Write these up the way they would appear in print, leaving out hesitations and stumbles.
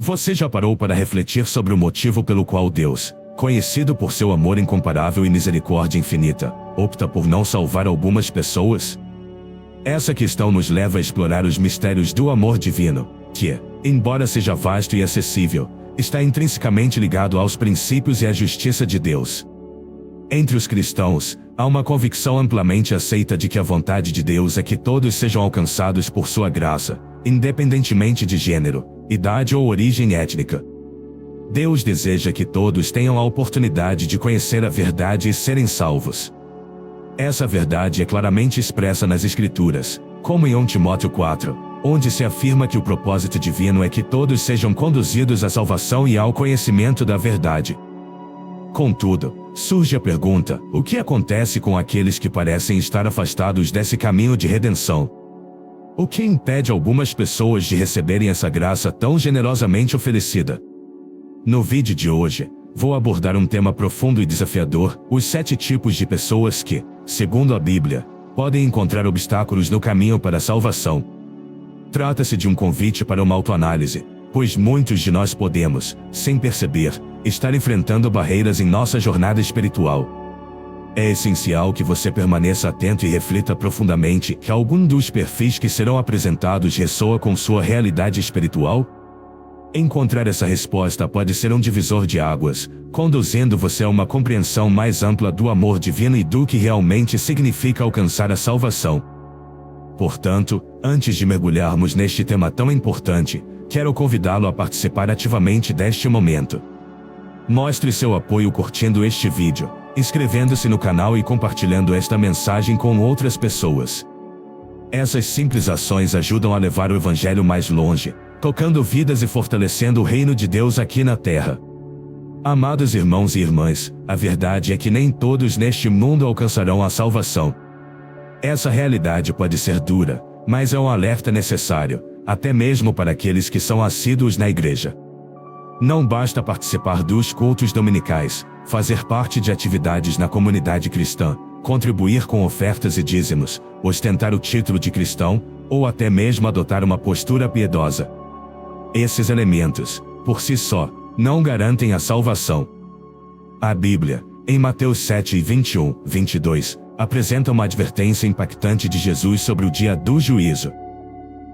Você já parou para refletir sobre o motivo pelo qual Deus, conhecido por seu amor incomparável e misericórdia infinita, opta por não salvar algumas pessoas? Essa questão nos leva a explorar os mistérios do amor divino, que, embora seja vasto e acessível, está intrinsecamente ligado aos princípios e à justiça de Deus. Entre os cristãos, há uma convicção amplamente aceita de que a vontade de Deus é que todos sejam alcançados por sua graça, independentemente de gênero, idade ou origem étnica. Deus deseja que todos tenham a oportunidade de conhecer a verdade e serem salvos. Essa verdade é claramente expressa nas Escrituras, como em 1 Timóteo 4, onde se afirma que o propósito divino é que todos sejam conduzidos à salvação e ao conhecimento da verdade. Contudo, surge a pergunta: o que acontece com aqueles que parecem estar afastados desse caminho de redenção? O que impede algumas pessoas de receberem essa graça tão generosamente oferecida? No vídeo de hoje, vou abordar um tema profundo e desafiador: os 7 tipos de pessoas que, segundo a Bíblia, podem encontrar obstáculos no caminho para a salvação. Trata-se de um convite para uma autoanálise, pois muitos de nós podemos, sem perceber, estar enfrentando barreiras em nossa jornada espiritual. É essencial que você permaneça atento e reflita profundamente que algum dos perfis que serão apresentados ressoa com sua realidade espiritual. Encontrar essa resposta pode ser um divisor de águas, conduzindo você a uma compreensão mais ampla do amor divino e do que realmente significa alcançar a salvação. Portanto, antes de mergulharmos neste tema tão importante, quero convidá-lo a participar ativamente deste momento. Mostre seu apoio curtindo este vídeo, inscrevendo-se no canal e compartilhando esta mensagem com outras pessoas. Essas simples ações ajudam a levar o Evangelho mais longe, tocando vidas e fortalecendo o reino de Deus aqui na Terra. Amados irmãos e irmãs, a verdade é que nem todos neste mundo alcançarão a salvação. Essa realidade pode ser dura, mas é um alerta necessário, até mesmo para aqueles que são assíduos na igreja. Não basta participar dos cultos dominicais, fazer parte de atividades na comunidade cristã, contribuir com ofertas e dízimos, ostentar o título de cristão, ou até mesmo adotar uma postura piedosa. Esses elementos, por si só, não garantem a salvação. A Bíblia, em Mateus 7 e 21, 22, apresenta uma advertência impactante de Jesus sobre o dia do juízo.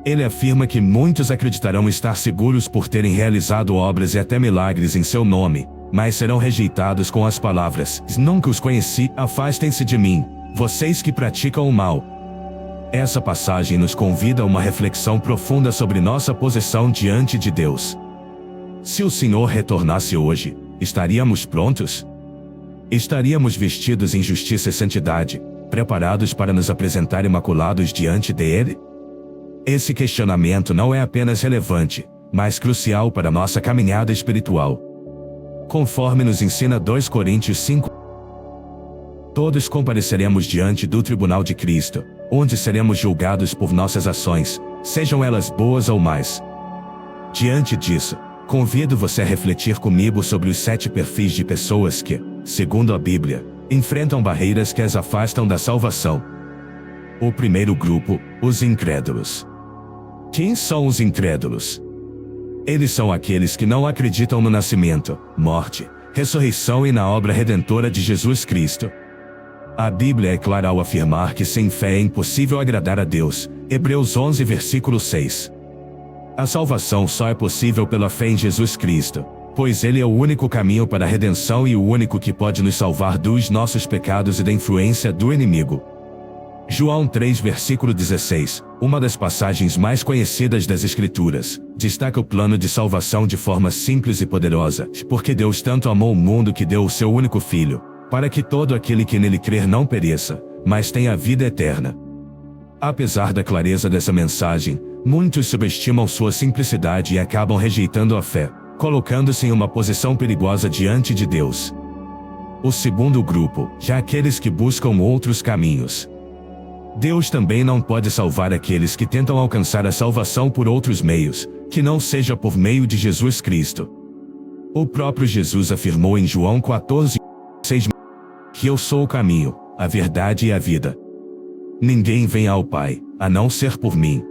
Ele afirma que muitos acreditarão estar seguros por terem realizado obras e até milagres em seu nome, mas serão rejeitados com as palavras: "Nunca os conheci, afastem-se de mim, vocês que praticam o mal." Essa passagem nos convida a uma reflexão profunda sobre nossa posição diante de Deus. Se o Senhor retornasse hoje, estaríamos prontos? Estaríamos vestidos em justiça e santidade, preparados para nos apresentar imaculados diante dele? Esse questionamento não é apenas relevante, mas crucial para nossa caminhada espiritual. Conforme nos ensina 2 Coríntios 5, todos compareceremos diante do tribunal de Cristo, onde seremos julgados por nossas ações, sejam elas boas ou más. Diante disso, convido você a refletir comigo sobre os 7 perfis de pessoas que, segundo a Bíblia, enfrentam barreiras que as afastam da salvação. O primeiro grupo, os incrédulos. Quem são os incrédulos? Eles são aqueles que não acreditam no nascimento, morte, ressurreição e na obra redentora de Jesus Cristo. A Bíblia é clara ao afirmar que sem fé é impossível agradar a Deus. Hebreus 11 versículo 6. A salvação só é possível pela fé em Jesus Cristo, pois Ele é o único caminho para a redenção e o único que pode nos salvar dos nossos pecados e da influência do inimigo. João 3 versículo 16, uma das passagens mais conhecidas das Escrituras, destaca o plano de salvação de forma simples e poderosa: "Porque Deus tanto amou o mundo que deu o seu único Filho, para que todo aquele que nele crer não pereça, mas tenha a vida eterna." Apesar da clareza dessa mensagem, muitos subestimam sua simplicidade e acabam rejeitando a fé, colocando-se em uma posição perigosa diante de Deus. O segundo grupo, já aqueles que buscam outros caminhos. Deus também não pode salvar aqueles que tentam alcançar a salvação por outros meios, que não seja por meio de Jesus Cristo. O próprio Jesus afirmou em João 14, 6, que eu sou o caminho, a verdade e a vida. Ninguém vem ao Pai, a não ser por mim.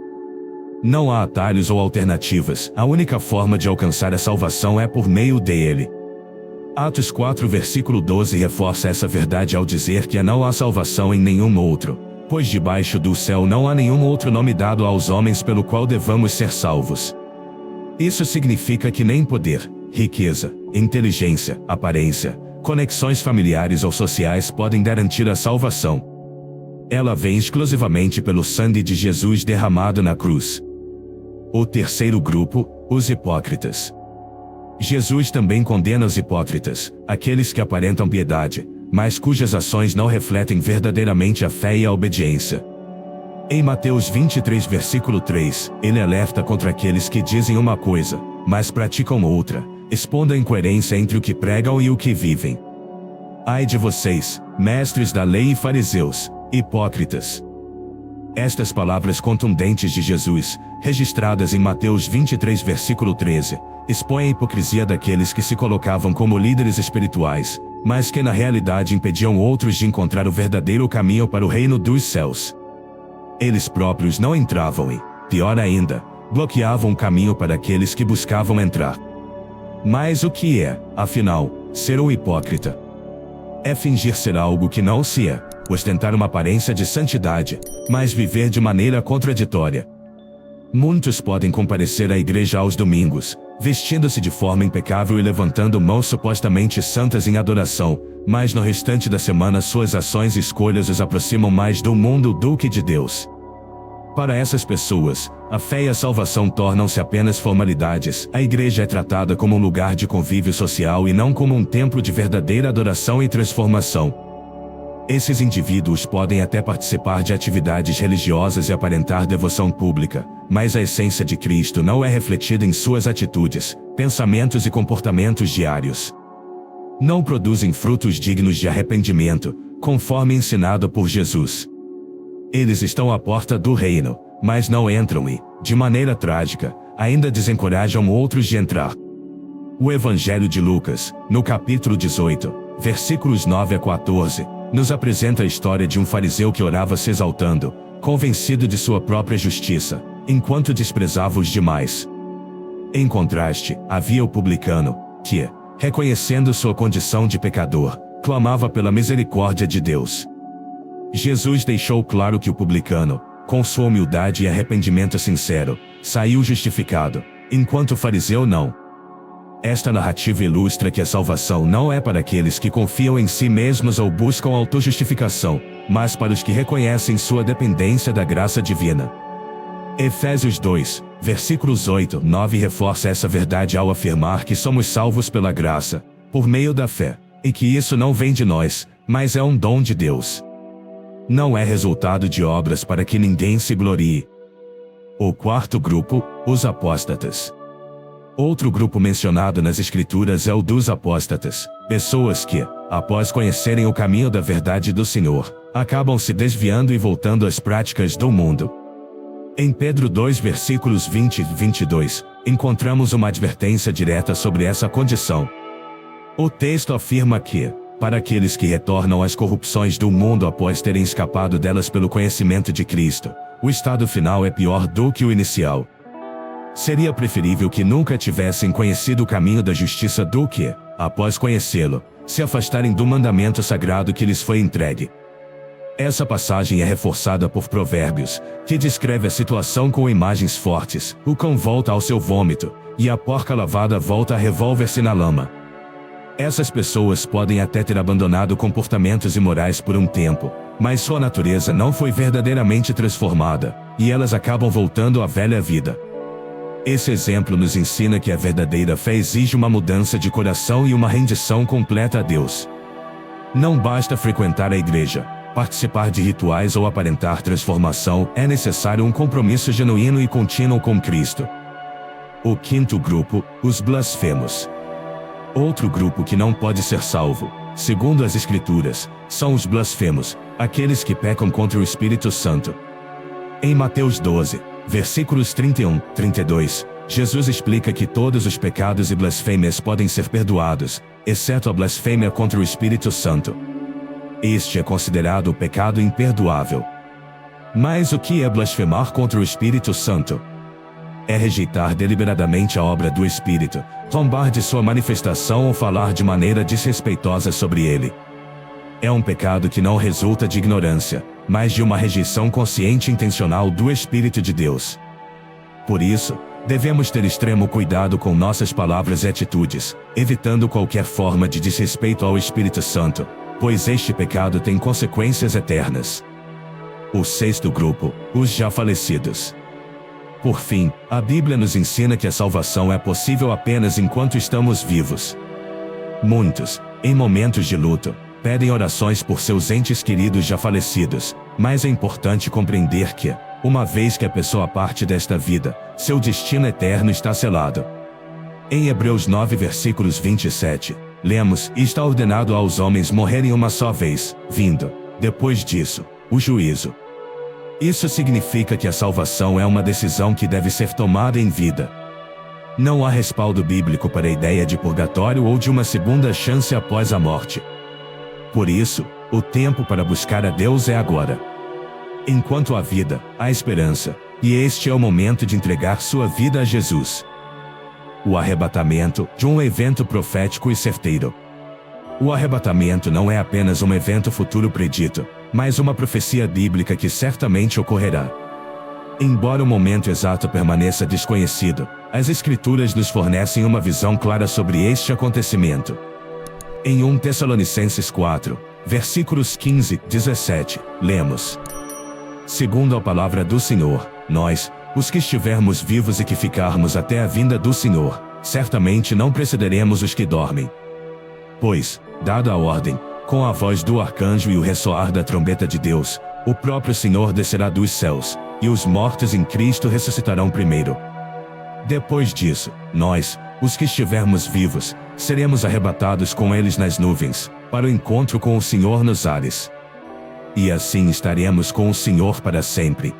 Não há atalhos ou alternativas, a única forma de alcançar a salvação é por meio dele. Atos 4 versículo 12 reforça essa verdade ao dizer que não há salvação em nenhum outro, pois debaixo do céu não há nenhum outro nome dado aos homens pelo qual devamos ser salvos. Isso significa que nem poder, riqueza, inteligência, aparência, conexões familiares ou sociais podem garantir a salvação. Ela vem exclusivamente pelo sangue de Jesus derramado na cruz. O terceiro grupo, os hipócritas. Jesus também condena os hipócritas, aqueles que aparentam piedade, mas cujas ações não refletem verdadeiramente a fé e a obediência. Em Mateus 23 versículo 3, ele alerta contra aqueles que dizem uma coisa, mas praticam outra, expondo a incoerência entre o que pregam e o que vivem. Ai de vocês, mestres da lei e fariseus, hipócritas! Estas palavras contundentes de Jesus, registradas em Mateus 23 versículo 13, expõem a hipocrisia daqueles que se colocavam como líderes espirituais, mas que na realidade impediam outros de encontrar o verdadeiro caminho para o reino dos céus. Eles próprios não entravam e, pior ainda, bloqueavam o caminho para aqueles que buscavam entrar. Mas o que é, afinal, ser um hipócrita? É fingir ser algo que não se é, ostentar uma aparência de santidade, mas viver de maneira contraditória. Muitos podem comparecer à igreja aos domingos, vestindo-se de forma impecável e levantando mãos supostamente santas em adoração, mas no restante da semana suas ações e escolhas os aproximam mais do mundo do que de Deus. Para essas pessoas, a fé e a salvação tornam-se apenas formalidades. A igreja é tratada como um lugar de convívio social e não como um templo de verdadeira adoração e transformação. Esses indivíduos podem até participar de atividades religiosas e aparentar devoção pública, mas a essência de Cristo não é refletida em suas atitudes, pensamentos e comportamentos diários. Não produzem frutos dignos de arrependimento, conforme ensinado por Jesus. Eles estão à porta do reino, mas não entram e, de maneira trágica, ainda desencorajam outros de entrar. O Evangelho de Lucas, no capítulo 18, versículos 9 a 14, nos apresenta a história de um fariseu que orava se exaltando, convencido de sua própria justiça, enquanto desprezava os demais. Em contraste, havia o publicano, que, reconhecendo sua condição de pecador, clamava pela misericórdia de Deus. Jesus deixou claro que o publicano, com sua humildade e arrependimento sincero, saiu justificado, enquanto o fariseu não. Esta narrativa ilustra que a salvação não é para aqueles que confiam em si mesmos ou buscam autojustificação, mas para os que reconhecem sua dependência da graça divina. Efésios 2, versículos 8 e 9 reforça essa verdade ao afirmar que somos salvos pela graça, por meio da fé, e que isso não vem de nós, mas é um dom de Deus. Não é resultado de obras para que ninguém se glorie. O quarto grupo, os apóstatas. Outro grupo mencionado nas Escrituras é o dos apóstatas, pessoas que, após conhecerem o caminho da verdade do Senhor, acabam se desviando e voltando às práticas do mundo. Em Pedro 2 versículos 20 e 22, encontramos uma advertência direta sobre essa condição. O texto afirma que, para aqueles que retornam às corrupções do mundo após terem escapado delas pelo conhecimento de Cristo, o estado final é pior do que o inicial. Seria preferível que nunca tivessem conhecido o caminho da justiça do que, após conhecê-lo, se afastarem do mandamento sagrado que lhes foi entregue. Essa passagem é reforçada por Provérbios, que descreve a situação com imagens fortes: o cão volta ao seu vômito, e a porca lavada volta a revolver-se na lama. Essas pessoas podem até ter abandonado comportamentos imorais por um tempo, mas sua natureza não foi verdadeiramente transformada, e elas acabam voltando à velha vida. Esse exemplo nos ensina que a verdadeira fé exige uma mudança de coração e uma rendição completa a Deus. Não basta frequentar a igreja, participar de rituais ou aparentar transformação, é necessário um compromisso genuíno e contínuo com Cristo. O quinto grupo, os blasfemos. Outro grupo que não pode ser salvo, segundo as Escrituras, são os blasfemos, aqueles que pecam contra o Espírito Santo. Em Mateus 12, versículos 31 e 32, Jesus explica que todos os pecados e blasfêmias podem ser perdoados, exceto a blasfêmia contra o Espírito Santo. Este é considerado o pecado imperdoável. Mas o que é blasfemar contra o Espírito Santo? é rejeitar deliberadamente a obra do Espírito, zombar de sua manifestação ou falar de maneira desrespeitosa sobre ele. É um pecado que não resulta de ignorância, mas de uma rejeição consciente e intencional do Espírito de Deus. Por isso, devemos ter extremo cuidado com nossas palavras e atitudes, evitando qualquer forma de desrespeito ao Espírito Santo, pois este pecado tem consequências eternas. O sexto grupo, os já falecidos. Por fim, a Bíblia nos ensina que a salvação é possível apenas enquanto estamos vivos. Muitos, em momentos de luto, pedem orações por seus entes queridos já falecidos, mas é importante compreender que, uma vez que a pessoa parte desta vida, seu destino eterno está selado. Em Hebreus 9 versículos 27, lemos: "E está ordenado aos homens morrerem uma só vez, vindo, depois disso, o juízo." Isso significa que a salvação é uma decisão que deve ser tomada em vida. Não há respaldo bíblico para a ideia de purgatório ou de uma segunda chance após a morte. Por isso, o tempo para buscar a Deus é agora. Enquanto há vida, há esperança, e este é o momento de entregar sua vida a Jesus. O arrebatamento, de um evento profético e certeiro. O arrebatamento não é apenas um evento futuro predito, mas uma profecia bíblica que certamente ocorrerá. Embora o momento exato permaneça desconhecido, as Escrituras nos fornecem uma visão clara sobre este acontecimento. Em 1 Tessalonicenses 4, versículos 15 e 17, lemos: "Segundo a palavra do Senhor, nós, os que estivermos vivos e que ficarmos até a vinda do Senhor, certamente não precederemos os que dormem. Pois, dada a ordem, com a voz do arcanjo e o ressoar da trombeta de Deus, o próprio Senhor descerá dos céus, e os mortos em Cristo ressuscitarão primeiro. Depois disso, nós, os que estivermos vivos, seremos arrebatados com eles nas nuvens, para o encontro com o Senhor nos ares. E assim estaremos com o Senhor para sempre."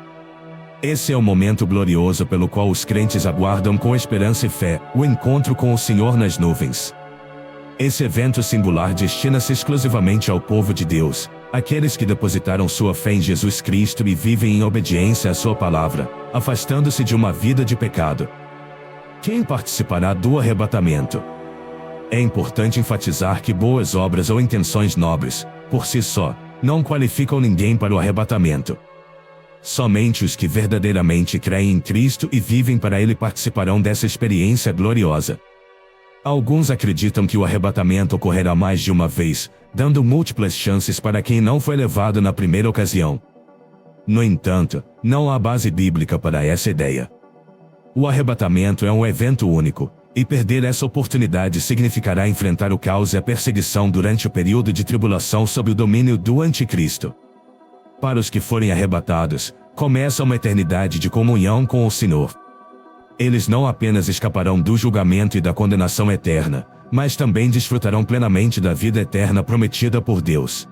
Esse é o momento glorioso pelo qual os crentes aguardam com esperança e fé, o encontro com o Senhor nas nuvens. Esse evento singular destina-se exclusivamente ao povo de Deus, aqueles que depositaram sua fé em Jesus Cristo e vivem em obediência à sua palavra, afastando-se de uma vida de pecado. Quem participará do arrebatamento? É importante enfatizar que boas obras ou intenções nobres, por si só, não qualificam ninguém para o arrebatamento. Somente os que verdadeiramente creem em Cristo e vivem para Ele participarão dessa experiência gloriosa. Alguns acreditam que o arrebatamento ocorrerá mais de uma vez, dando múltiplas chances para quem não foi levado na primeira ocasião. No entanto, não há base bíblica para essa ideia. O arrebatamento é um evento único, e perder essa oportunidade significará enfrentar o caos e a perseguição durante o período de tribulação sob o domínio do Anticristo. Para os que forem arrebatados, começa uma eternidade de comunhão com o Senhor. Eles não apenas escaparão do julgamento e da condenação eterna, mas também desfrutarão plenamente da vida eterna prometida por Deus.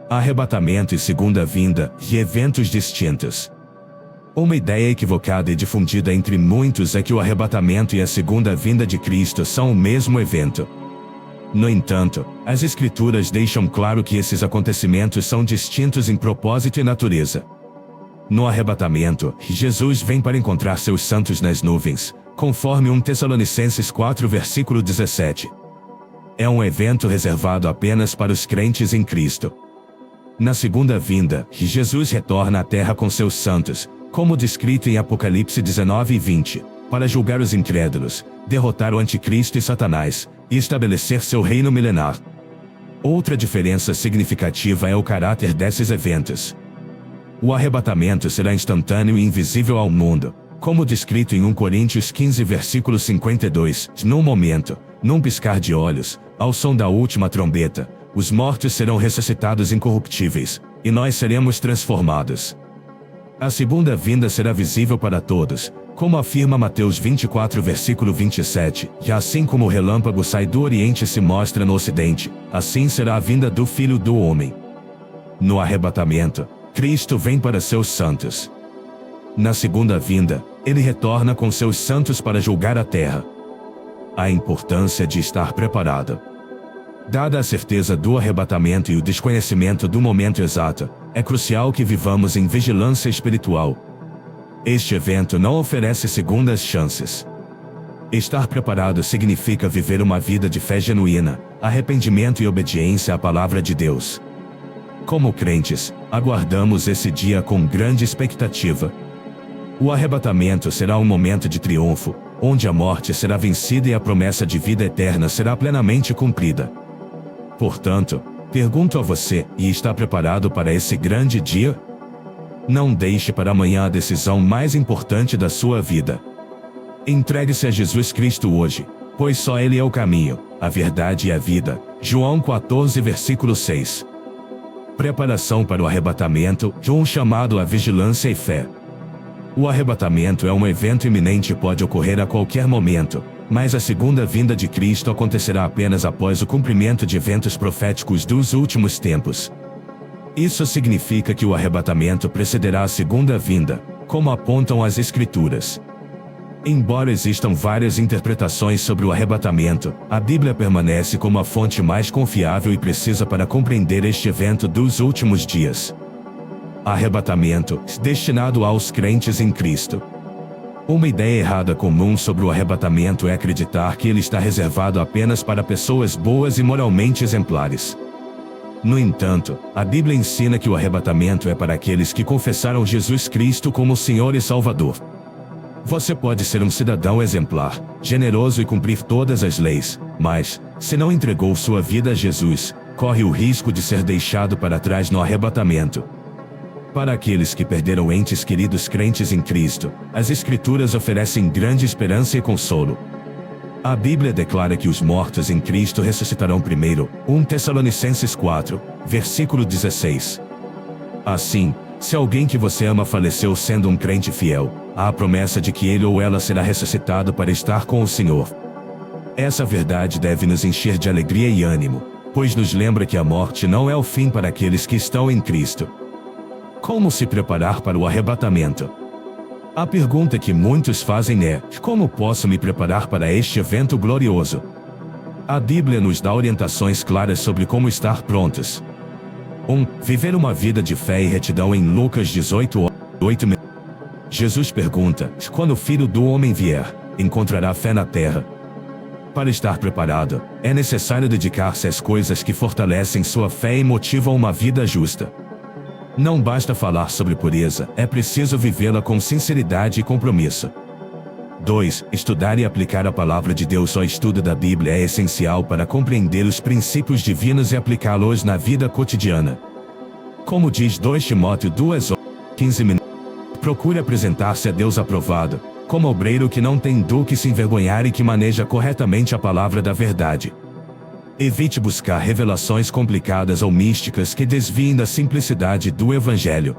Arrebatamento e segunda vinda, e eventos distintos. Uma ideia equivocada e difundida entre muitos é que o arrebatamento e a segunda vinda de Cristo são o mesmo evento. No entanto, as Escrituras deixam claro que esses acontecimentos são distintos em propósito e natureza. No arrebatamento, Jesus vem para encontrar seus santos nas nuvens, conforme 1 Tessalonicenses 4 versículo 17. É um evento reservado apenas para os crentes em Cristo. Na segunda vinda, Jesus retorna à terra com seus santos, como descrito em Apocalipse 19 e 20, para julgar os incrédulos, derrotar o Anticristo e Satanás, e estabelecer seu reino milenar. Outra diferença significativa é o caráter desses eventos. O arrebatamento será instantâneo e invisível ao mundo, como descrito em 1 Coríntios 15 versículo 52, num momento, num piscar de olhos, ao som da última trombeta, os mortos serão ressuscitados incorruptíveis, e nós seremos transformados. A segunda vinda será visível para todos, como afirma Mateus 24 versículo 27, que assim como o relâmpago sai do Oriente e se mostra no Ocidente, assim será a vinda do Filho do Homem. No arrebatamento, Cristo vem para seus santos. Na segunda vinda, Ele retorna com seus santos para julgar a terra. A importância de estar preparado. Dada a certeza do arrebatamento e o desconhecimento do momento exato, é crucial que vivamos em vigilância espiritual. Este evento não oferece segundas chances. Estar preparado significa viver uma vida de fé genuína, arrependimento e obediência à palavra de Deus. Como crentes, aguardamos esse dia com grande expectativa. O arrebatamento será um momento de triunfo, onde a morte será vencida e a promessa de vida eterna será plenamente cumprida. Portanto, pergunto a você, e está preparado para esse grande dia? Não deixe para amanhã a decisão mais importante da sua vida. Entregue-se a Jesus Cristo hoje, pois só Ele é o caminho, a verdade e a vida. João 14, versículo 6. Preparação para o arrebatamento, um chamado à vigilância e fé. O arrebatamento é um evento iminente e pode ocorrer a qualquer momento, mas a segunda vinda de Cristo acontecerá apenas após o cumprimento de eventos proféticos dos últimos tempos. Isso significa que o arrebatamento precederá a segunda vinda, como apontam as Escrituras. Embora existam várias interpretações sobre o arrebatamento, a Bíblia permanece como a fonte mais confiável e precisa para compreender este evento dos últimos dias. Arrebatamento, destinado aos crentes em Cristo. Uma ideia errada comum sobre o arrebatamento é acreditar que ele está reservado apenas para pessoas boas e moralmente exemplares. No entanto, a Bíblia ensina que o arrebatamento é para aqueles que confessaram Jesus Cristo como Senhor e Salvador. Você pode ser um cidadão exemplar, generoso e cumprir todas as leis, mas, se não entregou sua vida a Jesus, corre o risco de ser deixado para trás no arrebatamento. Para aqueles que perderam entes queridos crentes em Cristo, as Escrituras oferecem grande esperança e consolo. A Bíblia declara que os mortos em Cristo ressuscitarão primeiro, 1 Tessalonicenses 4, versículo 16. Assim, se alguém que você ama faleceu sendo um crente fiel, há a promessa de que ele ou ela será ressuscitado para estar com o Senhor. Essa verdade deve nos encher de alegria e ânimo, pois nos lembra que a morte não é o fim para aqueles que estão em Cristo. Como se preparar para o arrebatamento? A pergunta que muitos fazem é: como posso me preparar para este evento glorioso? A Bíblia nos dá orientações claras sobre como estar prontos. 1. Viver uma vida de fé e retidão em Lucas 18, 8. Jesus pergunta: quando o Filho do Homem vier, encontrará fé na terra? Para estar preparado, é necessário dedicar-se às coisas que fortalecem sua fé e motivam uma vida justa. Não basta falar sobre pureza, é preciso vivê-la com sinceridade e compromisso. 2. Estudar e aplicar a palavra de Deus. O estudo da Bíblia é essencial para compreender os princípios divinos e aplicá-los na vida cotidiana. Como diz 2 Timóteo 2:15, procure apresentar-se a Deus aprovado, como obreiro que não tem do que se envergonhar e que maneja corretamente a palavra da verdade. Evite buscar revelações complicadas ou místicas que desviem da simplicidade do Evangelho.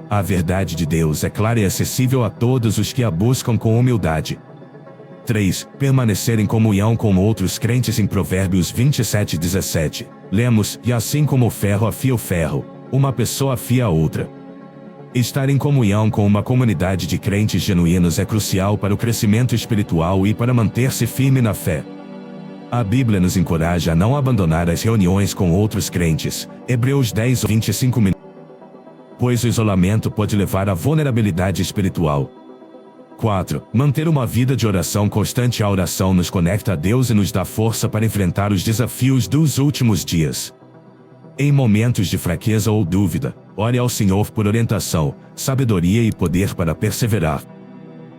A verdade de Deus é clara e acessível a todos os que a buscam com humildade. 3. Permanecer em comunhão com outros crentes. Em Provérbios 27:17, lemos: e assim como o ferro afia o ferro, uma pessoa afia a outra. Estar em comunhão com uma comunidade de crentes genuínos é crucial para o crescimento espiritual e para manter-se firme na fé. A Bíblia nos encoraja a não abandonar as reuniões com outros crentes. Hebreus 10:25. Pois o isolamento pode levar à vulnerabilidade espiritual. 4. Manter uma vida de oração constante. A oração nos conecta a Deus e nos dá força para enfrentar os desafios dos últimos dias. Em momentos de fraqueza ou dúvida, ore ao Senhor por orientação, sabedoria e poder para perseverar.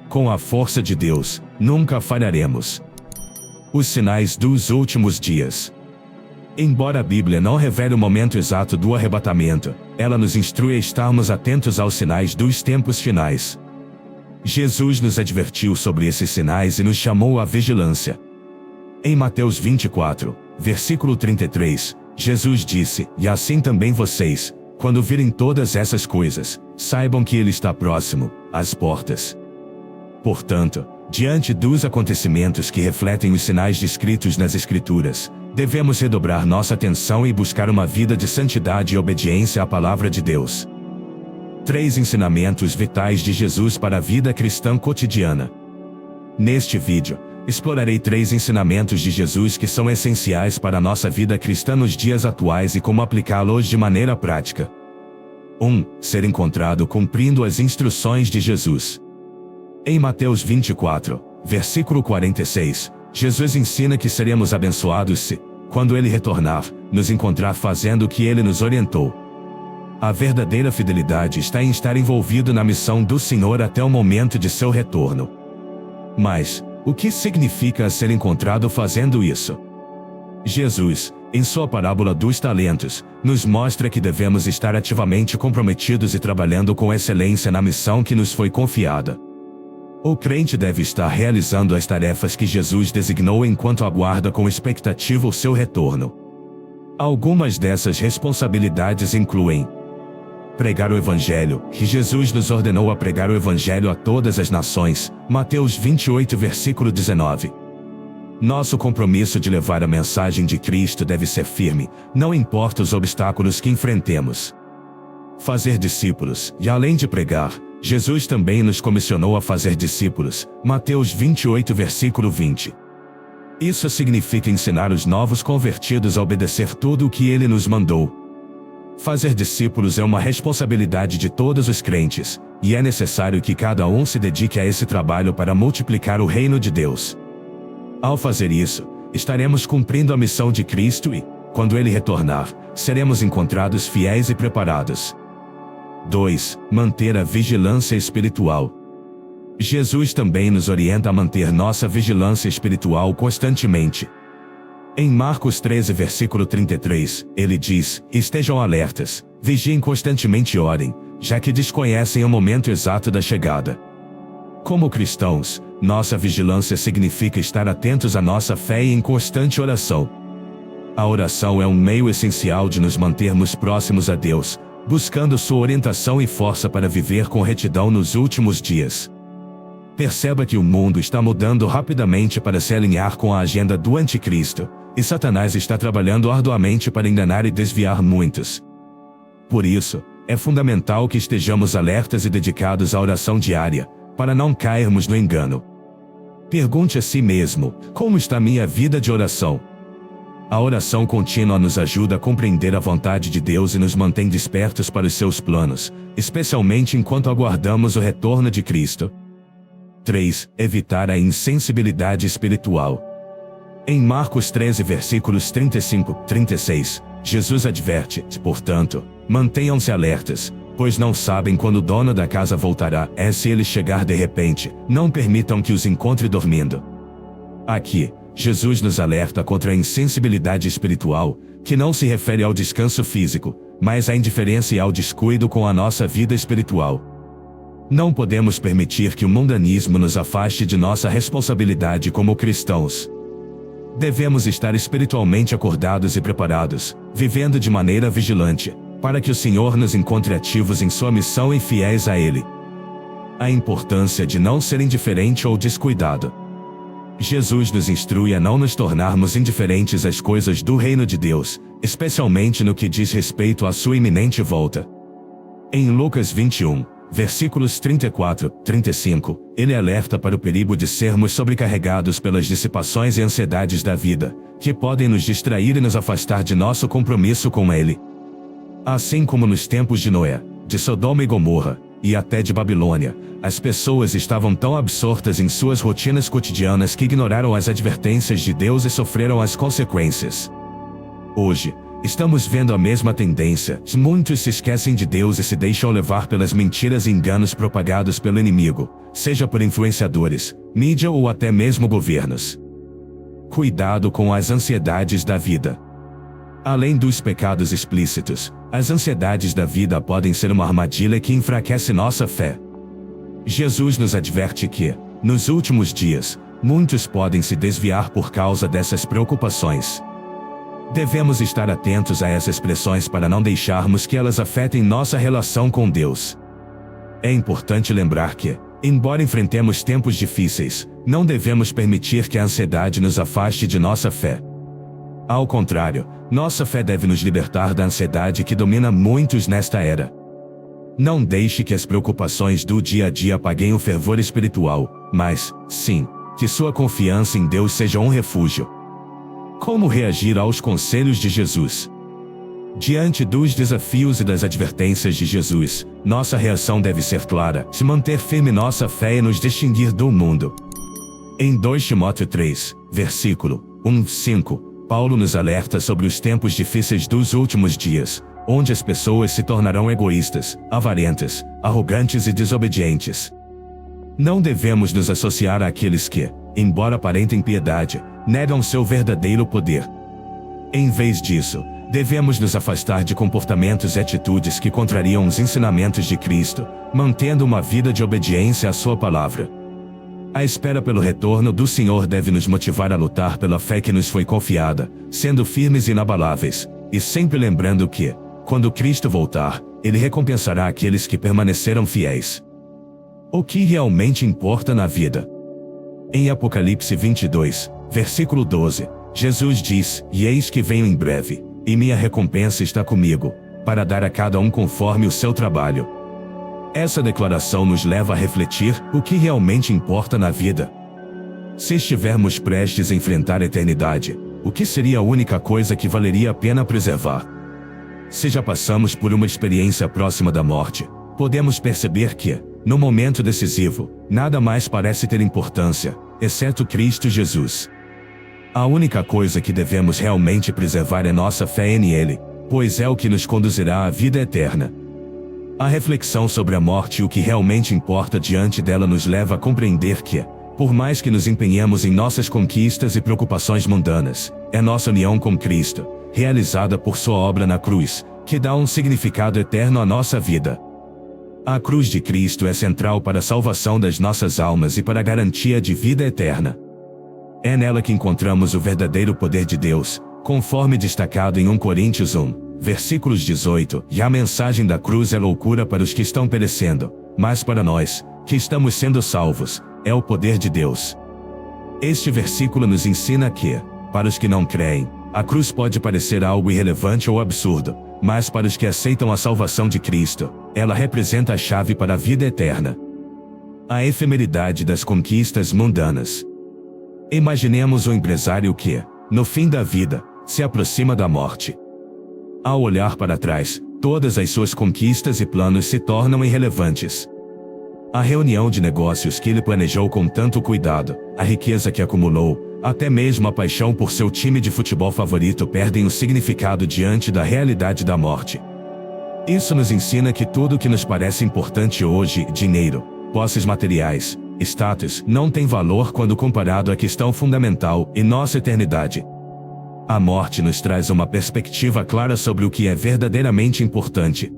Com a força de Deus, nunca falharemos. Os sinais dos últimos dias. Embora a Bíblia não revele o momento exato do arrebatamento, ela nos instrui a estarmos atentos aos sinais dos tempos finais. Jesus nos advertiu sobre esses sinais e nos chamou à vigilância. Em Mateus 24, versículo 33, Jesus disse: e assim também vocês, quando virem todas essas coisas, saibam que Ele está próximo, às portas. Portanto, diante dos acontecimentos que refletem os sinais descritos nas Escrituras, devemos redobrar nossa atenção e buscar uma vida de santidade e obediência à palavra de Deus. 3 ensinamentos vitais de Jesus para a vida cristã cotidiana. Neste vídeo, explorarei 3 ensinamentos de Jesus que são essenciais para a nossa vida cristã nos dias atuais e como aplicá-los de maneira prática. 1. Ser encontrado cumprindo as instruções de Jesus. Em Mateus 24, versículo 46, Jesus ensina que seremos abençoados se, quando Ele retornar, nos encontrar fazendo o que Ele nos orientou. A verdadeira fidelidade está em estar envolvido na missão do Senhor até o momento de seu retorno. Mas, o que significa ser encontrado fazendo isso? Jesus, em sua parábola dos talentos, nos mostra que devemos estar ativamente comprometidos e trabalhando com excelência na missão que nos foi confiada. O crente deve estar realizando as tarefas que Jesus designou enquanto aguarda com expectativa o seu retorno. Algumas dessas responsabilidades incluem: pregar o Evangelho, que Jesus nos ordenou a pregar o Evangelho a todas as nações, Mateus 28, versículo 19. Nosso compromisso de levar a mensagem de Cristo deve ser firme, não importa os obstáculos que enfrentemos. Fazer discípulos, e além de pregar, Jesus também nos comissionou a fazer discípulos, Mateus 28, versículo 20. Isso significa ensinar os novos convertidos a obedecer tudo o que Ele nos mandou. Fazer discípulos é uma responsabilidade de todos os crentes, e é necessário que cada um se dedique a esse trabalho para multiplicar o reino de Deus. Ao fazer isso, estaremos cumprindo a missão de Cristo e, quando Ele retornar, seremos encontrados fiéis e preparados. 2. Manter a vigilância espiritual. Jesus também nos orienta a manter nossa vigilância espiritual constantemente. Em Marcos 13, versículo 33, ele diz: estejam alertas, vigiem constantemente e orem, já que desconhecem o momento exato da chegada. Como cristãos, nossa vigilância significa estar atentos à nossa fé e em constante oração. A oração é um meio essencial de nos mantermos próximos a Deus, buscando sua orientação e força para viver com retidão nos últimos dias. Perceba que o mundo está mudando rapidamente para se alinhar com a agenda do Anticristo, e Satanás está trabalhando arduamente para enganar e desviar muitos. Por isso, é fundamental que estejamos alertas e dedicados à oração diária, para não cairmos no engano. Pergunte a si mesmo: como está minha vida de oração? A oração contínua nos ajuda a compreender a vontade de Deus e nos mantém despertos para os seus planos, especialmente enquanto aguardamos o retorno de Cristo. 3. Evitar a insensibilidade espiritual. Em Marcos 13, versículos 35-36, Jesus adverte: portanto, mantenham-se alertas, pois não sabem quando o dono da casa voltará, se ele chegar de repente, não permitam que os encontre dormindo. Aqui, Jesus nos alerta contra a insensibilidade espiritual, que não se refere ao descanso físico, mas à indiferença e ao descuido com a nossa vida espiritual. Não podemos permitir que o mundanismo nos afaste de nossa responsabilidade como cristãos. Devemos estar espiritualmente acordados e preparados, vivendo de maneira vigilante, para que o Senhor nos encontre ativos em sua missão e fiéis a Ele. A importância de não ser indiferente ou descuidado. Jesus nos instrui a não nos tornarmos indiferentes às coisas do reino de Deus, especialmente no que diz respeito à sua iminente volta. Em Lucas 21, versículos 34-35, ele alerta para o perigo de sermos sobrecarregados pelas dissipações e ansiedades da vida, que podem nos distrair e nos afastar de nosso compromisso com Ele. Assim como nos tempos de Noé, de Sodoma e Gomorra, e até de Babilônia, as pessoas estavam tão absortas em suas rotinas cotidianas que ignoraram as advertências de Deus e sofreram as consequências. Hoje, estamos vendo a mesma tendência: muitos se esquecem de Deus e se deixam levar pelas mentiras e enganos propagados pelo inimigo, seja por influenciadores, mídia ou até mesmo governos. Cuidado com as ansiedades da vida. Além dos pecados explícitos, as ansiedades da vida podem ser uma armadilha que enfraquece nossa fé. Jesus nos adverte que, nos últimos dias, muitos podem se desviar por causa dessas preocupações. Devemos estar atentos a essas pressões para não deixarmos que elas afetem nossa relação com Deus. É importante lembrar que, embora enfrentemos tempos difíceis, não devemos permitir que a ansiedade nos afaste de nossa fé. Ao contrário, nossa fé deve nos libertar da ansiedade que domina muitos nesta era. Não deixe que as preocupações do dia a dia apaguem o fervor espiritual, mas, sim, que sua confiança em Deus seja um refúgio. Como reagir aos conselhos de Jesus? Diante dos desafios e das advertências de Jesus, nossa reação deve ser clara, se manter firme nossa fé e nos distinguir do mundo. Em 2 Timóteo 3, versículo 1-5, Paulo nos alerta sobre os tempos difíceis dos últimos dias, onde as pessoas se tornarão egoístas, avarentas, arrogantes e desobedientes. Não devemos nos associar àqueles que, embora aparentem piedade, negam seu verdadeiro poder. Em vez disso, devemos nos afastar de comportamentos e atitudes que contrariam os ensinamentos de Cristo, mantendo uma vida de obediência à sua palavra. A espera pelo retorno do Senhor deve nos motivar a lutar pela fé que nos foi confiada, sendo firmes e inabaláveis, e sempre lembrando que, quando Cristo voltar, Ele recompensará aqueles que permaneceram fiéis. O que realmente importa na vida? Em Apocalipse 22, versículo 12, Jesus diz: "E eis que venho em breve, e minha recompensa está comigo, para dar a cada um conforme o seu trabalho." Essa declaração nos leva a refletir o que realmente importa na vida. Se estivermos prestes a enfrentar a eternidade, o que seria a única coisa que valeria a pena preservar? Se já passamos por uma experiência próxima da morte, podemos perceber que, no momento decisivo, nada mais parece ter importância, exceto Cristo Jesus. A única coisa que devemos realmente preservar é nossa fé nele, pois é o que nos conduzirá à vida eterna. A reflexão sobre a morte e o que realmente importa diante dela nos leva a compreender que, por mais que nos empenhemos em nossas conquistas e preocupações mundanas, é nossa união com Cristo, realizada por sua obra na cruz, que dá um significado eterno à nossa vida. A cruz de Cristo é central para a salvação das nossas almas e para a garantia de vida eterna. É nela que encontramos o verdadeiro poder de Deus, conforme destacado em 1 Coríntios 1. Versículos 18, e a mensagem da cruz é loucura para os que estão perecendo, mas para nós, que estamos sendo salvos, é o poder de Deus. Este versículo nos ensina que, para os que não creem, a cruz pode parecer algo irrelevante ou absurdo, mas para os que aceitam a salvação de Cristo, ela representa a chave para a vida eterna. A efemeridade das conquistas mundanas. Imaginemos um empresário que, no fim da vida, se aproxima da morte. Ao olhar para trás, todas as suas conquistas e planos se tornam irrelevantes. A reunião de negócios que ele planejou com tanto cuidado, a riqueza que acumulou, até mesmo a paixão por seu time de futebol favorito perdem o significado diante da realidade da morte. Isso nos ensina que tudo o que nos parece importante hoje, dinheiro, posses materiais, status, não tem valor quando comparado à questão fundamental e nossa eternidade. A morte nos traz uma perspectiva clara sobre o que é verdadeiramente importante.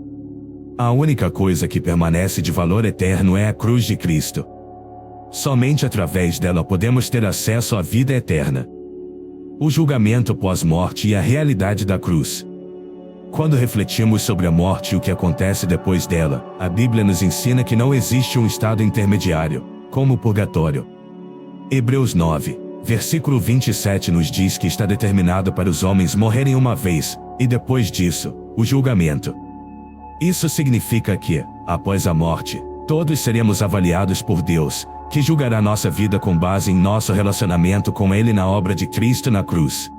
A única coisa que permanece de valor eterno é a cruz de Cristo. Somente através dela podemos ter acesso à vida eterna. O julgamento pós-morte e a realidade da cruz. Quando refletimos sobre a morte e o que acontece depois dela, a Bíblia nos ensina que não existe um estado intermediário, como o purgatório. Hebreus 9. Versículo 27 nos diz que está determinado para os homens morrerem uma vez, e depois disso, o julgamento. Isso significa que, após a morte, todos seremos avaliados por Deus, que julgará nossa vida com base em nosso relacionamento com Ele na obra de Cristo na cruz.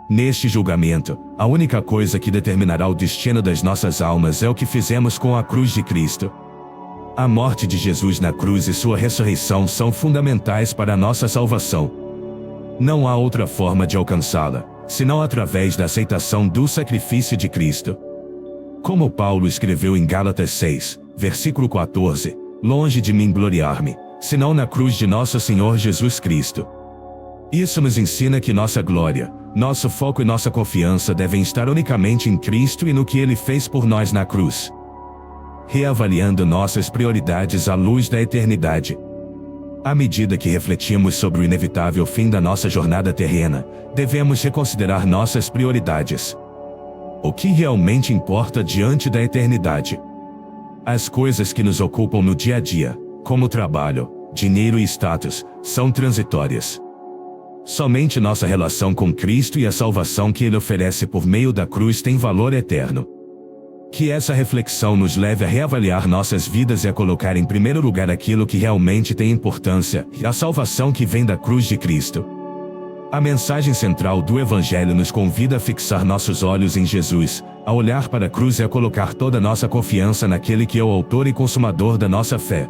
Neste julgamento, a única coisa que determinará o destino das nossas almas é o que fizemos com a cruz de Cristo. A morte de Jesus na cruz e sua ressurreição são fundamentais para a nossa salvação. Não há outra forma de alcançá-la, senão através da aceitação do sacrifício de Cristo. Como Paulo escreveu em Gálatas 6, versículo 14, longe de mim gloriar-me, senão na cruz de nosso Senhor Jesus Cristo. Isso nos ensina que nossa glória, nosso foco e nossa confiança devem estar unicamente em Cristo e no que Ele fez por nós na cruz. Reavaliando nossas prioridades à luz da eternidade. À medida que refletimos sobre o inevitável fim da nossa jornada terrena, devemos reconsiderar nossas prioridades. O que realmente importa diante da eternidade? As coisas que nos ocupam no dia a dia, como trabalho, dinheiro e status, são transitórias. Somente nossa relação com Cristo e a salvação que Ele oferece por meio da cruz tem valor eterno. Que essa reflexão nos leve a reavaliar nossas vidas e a colocar em primeiro lugar aquilo que realmente tem importância, a salvação que vem da cruz de Cristo. A mensagem central do Evangelho nos convida a fixar nossos olhos em Jesus. A olhar para a cruz é colocar toda a nossa confiança naquele que é o autor e consumador da nossa fé.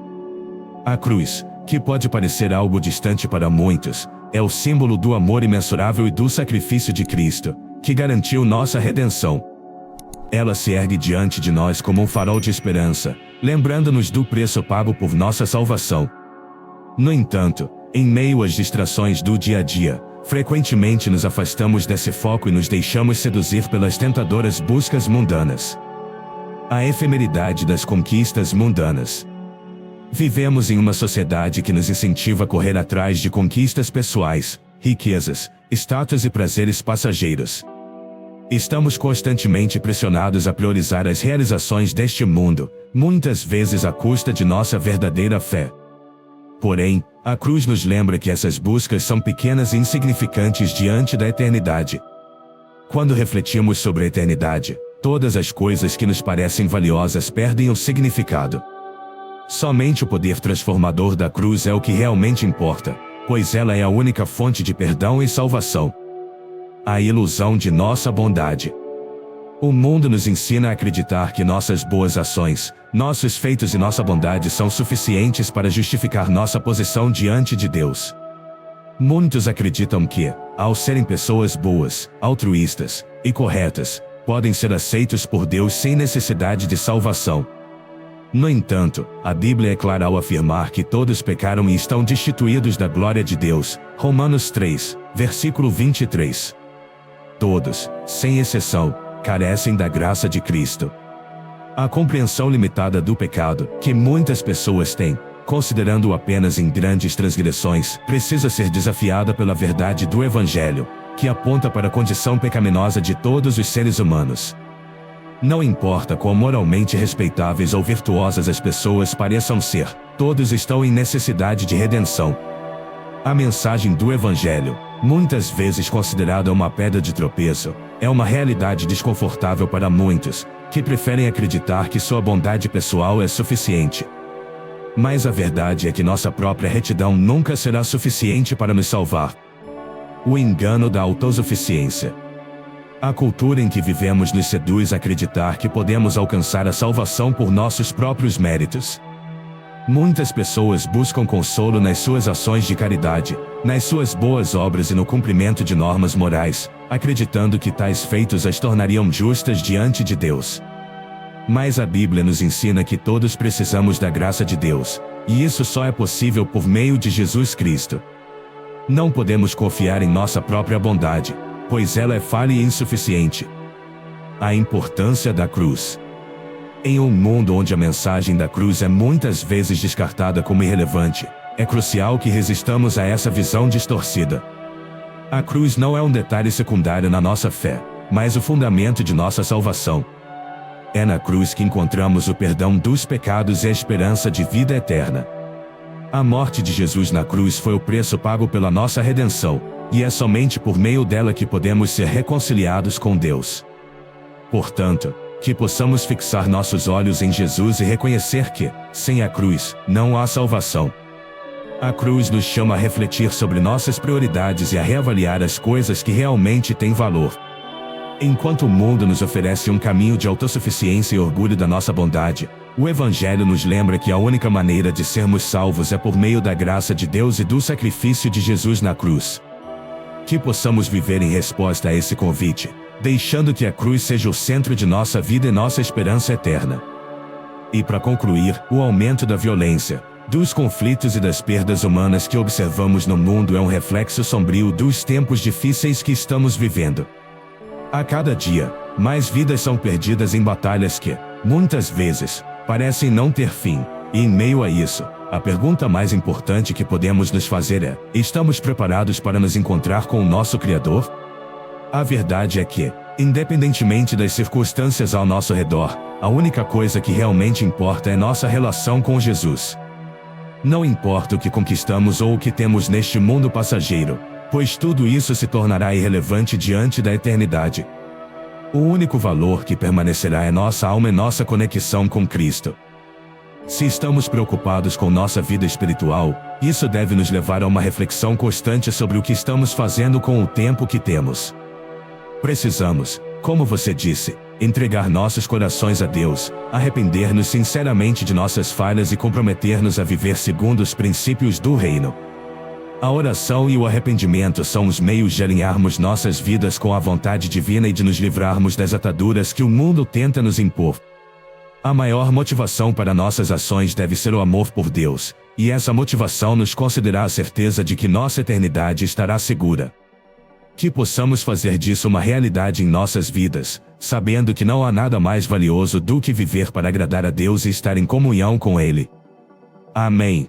A cruz, que pode parecer algo distante para muitos, é o símbolo do amor imensurável e do sacrifício de Cristo, que garantiu nossa redenção. Ela se ergue diante de nós como um farol de esperança, lembrando-nos do preço pago por nossa salvação. No entanto, em meio às distrações do dia a dia, frequentemente nos afastamos desse foco e nos deixamos seduzir pelas tentadoras buscas mundanas. A efemeridade das conquistas mundanas. Vivemos em uma sociedade que nos incentiva a correr atrás de conquistas pessoais, riquezas, status e prazeres passageiros. Estamos constantemente pressionados a priorizar as realizações deste mundo, muitas vezes à custa de nossa verdadeira fé. Porém, a cruz nos lembra que essas buscas são pequenas e insignificantes diante da eternidade. Quando refletimos sobre a eternidade, todas as coisas que nos parecem valiosas perdem o significado. Somente o poder transformador da cruz é o que realmente importa, pois ela é a única fonte de perdão e salvação. A ilusão de nossa bondade. O mundo nos ensina a acreditar que nossas boas ações, nossos feitos e nossa bondade são suficientes para justificar nossa posição diante de Deus. Muitos acreditam que, ao serem pessoas boas, altruístas e corretas, podem ser aceitos por Deus sem necessidade de salvação. No entanto, a Bíblia é clara ao afirmar que todos pecaram e estão destituídos da glória de Deus. Romanos 3, versículo 23. Todos, sem exceção, carecem da graça de Cristo. A compreensão limitada do pecado, que muitas pessoas têm, considerando-o apenas em grandes transgressões, precisa ser desafiada pela verdade do Evangelho, que aponta para a condição pecaminosa de todos os seres humanos. Não importa quão moralmente respeitáveis ou virtuosas as pessoas pareçam ser, todos estão em necessidade de redenção. A mensagem do Evangelho, muitas vezes considerada uma pedra de tropeço, é uma realidade desconfortável para muitos, que preferem acreditar que sua bondade pessoal é suficiente. Mas a verdade é que nossa própria retidão nunca será suficiente para nos salvar. O engano da autossuficiência. A cultura em que vivemos nos seduz a acreditar que podemos alcançar a salvação por nossos próprios méritos. Muitas pessoas buscam consolo nas suas ações de caridade, nas suas boas obras e no cumprimento de normas morais, acreditando que tais feitos as tornariam justas diante de Deus. Mas a Bíblia nos ensina que todos precisamos da graça de Deus, e isso só é possível por meio de Jesus Cristo. Não podemos confiar em nossa própria bondade, pois ela é falha e insuficiente. A importância da cruz. Em um mundo onde a mensagem da cruz é muitas vezes descartada como irrelevante, é crucial que resistamos a essa visão distorcida. A cruz não é um detalhe secundário na nossa fé, mas o fundamento de nossa salvação. É na cruz que encontramos o perdão dos pecados e a esperança de vida eterna. A morte de Jesus na cruz foi o preço pago pela nossa redenção, e é somente por meio dela que podemos ser reconciliados com Deus. Portanto, que possamos fixar nossos olhos em Jesus e reconhecer que, sem a cruz, não há salvação. A cruz nos chama a refletir sobre nossas prioridades e a reavaliar as coisas que realmente têm valor. Enquanto o mundo nos oferece um caminho de autossuficiência e orgulho da nossa bondade, o Evangelho nos lembra que a única maneira de sermos salvos é por meio da graça de Deus e do sacrifício de Jesus na cruz. Que possamos viver em resposta a esse convite, deixando que a cruz seja o centro de nossa vida e nossa esperança eterna. E para concluir, o aumento da violência, dos conflitos e das perdas humanas que observamos no mundo é um reflexo sombrio dos tempos difíceis que estamos vivendo. A cada dia, mais vidas são perdidas em batalhas que, muitas vezes, parecem não ter fim, e em meio a isso, a pergunta mais importante que podemos nos fazer é: estamos preparados para nos encontrar com o nosso Criador? A verdade é que, independentemente das circunstâncias ao nosso redor, a única coisa que realmente importa é nossa relação com Jesus. Não importa o que conquistamos ou o que temos neste mundo passageiro, pois tudo isso se tornará irrelevante diante da eternidade. O único valor que permanecerá é nossa alma e nossa conexão com Cristo. Se estamos preocupados com nossa vida espiritual, isso deve nos levar a uma reflexão constante sobre o que estamos fazendo com o tempo que temos. Precisamos, como você disse, entregar nossos corações a Deus, arrepender-nos sinceramente de nossas falhas e comprometer-nos a viver segundo os princípios do reino. A oração e o arrependimento são os meios de alinharmos nossas vidas com a vontade divina e de nos livrarmos das ataduras que o mundo tenta nos impor. A maior motivação para nossas ações deve ser o amor por Deus, e essa motivação nos concederá a certeza de que nossa eternidade estará segura. Que possamos fazer disso uma realidade em nossas vidas, sabendo que não há nada mais valioso do que viver para agradar a Deus e estar em comunhão com Ele. Amém.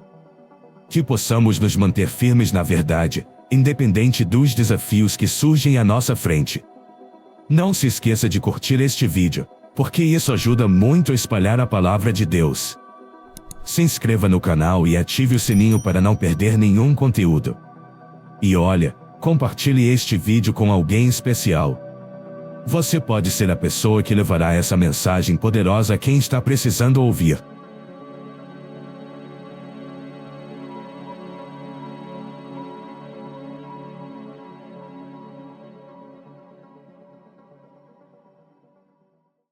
Que possamos nos manter firmes na verdade, independente dos desafios que surgem à nossa frente. Não se esqueça de curtir este vídeo, porque isso ajuda muito a espalhar a palavra de Deus. Se inscreva no canal e ative o sininho para não perder nenhum conteúdo. E olha, compartilhe este vídeo com alguém especial. Você pode ser a pessoa que levará essa mensagem poderosa a quem está precisando ouvir.